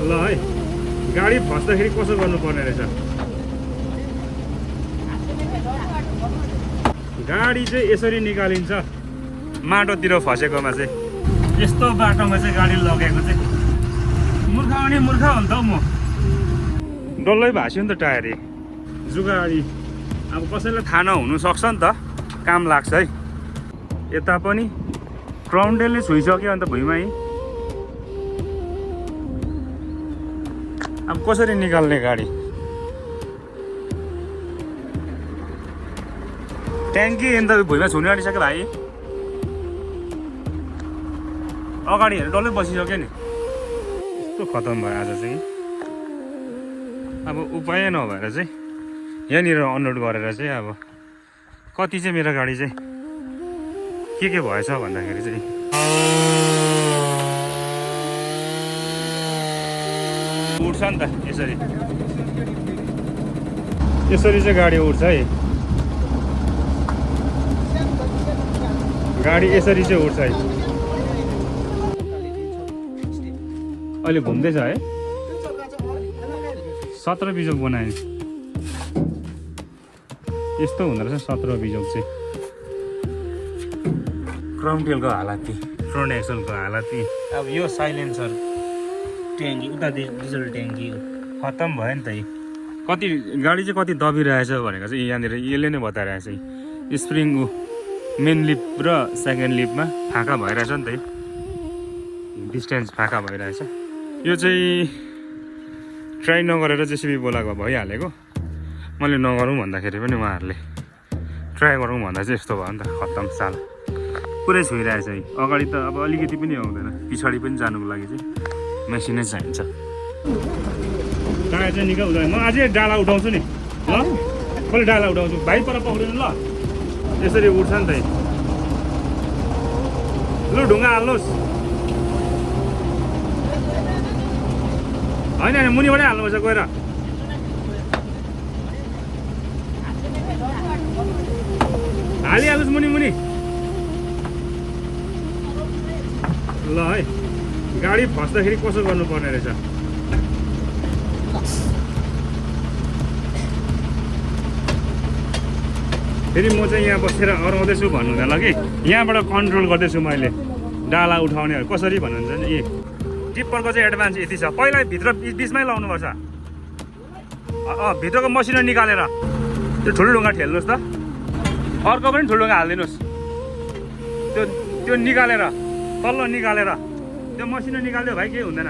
ल है गाडी फस्दाखेरि कसो गर्नुपर्ने रहेछ गाडी चाहिँ यसरी निकालिन्छ माटोतिर फसेकोमा चाहिँ यस्तो बाटोमा चाहिँ गाडी लगेको चाहिँ मूर्ख अनि मूर्ख हो नि त म डल्लै भाँस्यो नि त टायर जुगाडी अब कसैलाई थाहा नहुनु सक्छ नि त काम लाग्छ है यता पनि क्राउन्डेलले छोइसक्यो अन्त भुइँमा अब कसरी निकाल्ने गाडी ट्याङ्की अन्त भुइँमा छुनु आँटिसक्यो भाइ अगाडि हेरेर डल्लै बसिसक्यो नि यस्तो खतम भयो आज चाहिँ अब उपाय नभएर चाहिँ यहाँनिर अनलोड गरेर चाहिँ अब कति चाहिँ मेरो गाडी चाहिँ के भएछ भन्दाखेरि चाहिँ उठ्छ नि त यसरी चाहिँ गाडी उठ्छ है गाडी यसरी चाहिँ उठ्छ है अहिले घुम्दैछ है 17 बिजोग बनायो यस्तो हुँदो रहेछ 17 बिजोग चाहिँ क्राउन्टेलको हालत फ्रन्ट एक्सलको हालत अब यो साइलेन्सर ट्याङ्की उता डिजल ट्याङ्की खत्तम भयो नि त कति गाडी चाहिँ कति दबिरहेछ भनेको चाहिँ यहाँनिर यसले नै बताइरहेछ स्प्रिङ मेन लिप र सेकेन्ड लिपमा फाँका भइरहेछ नि त डिस्टेन्स फाँका भइरहेछ यो चाहिँ ट्राई नगरेर जेसिबी बोलाएको भइहालेको मैले नगरौँ भन्दाखेरि पनि उहाँहरूले ट्राई गरौँ भन्दा चाहिँ यस्तो भयो नि त खत्तम साल पुरै छोइरहेछ है अगाडि त अब अलिकति पनि आउँदैन पछाडि पनि जानुको लागि चाहिँ मेसिनै चाहिन्छ टायर चाहिँ निकै हुँदैन म अझै डाला उठाउँछु नि ल कसले डाला उठाउँछु भाइ पर पक्रिनु ल यसरी उठ्छ नि त लु ढुङ्गा हाल्नुहोस् होइन होइन मुनिबाटै हाल्नुपर्छ गएर हालिहाल्नुहोस् मुनि ल है गाडी फस्दाखेरि कसो गर्नुपर्ने रहेछ फेरि म चाहिँ यहाँ बसेर अराउँदैछु भन्नु होला कि यहाँबाट कन्ट्रोल गर्दैछु मैले डाला उठाउनेहरू कसरी भन्नुहुन्छ नि टिप्परको चाहिँ एडभान्स यति छ पहिला भित्र बिचमै लाउनुपर्छ भित्रको मसिनो निकालेर त्यो ठुलो ढुङ्गा ठेल्नुहोस् त अर्को पनि ठुलो ढुङ्गा हालिदिनुहोस् त्यो निकालेर तल्लो निकालेर त्यो मसिनो निकालिदियो भाइ केही हुँदैन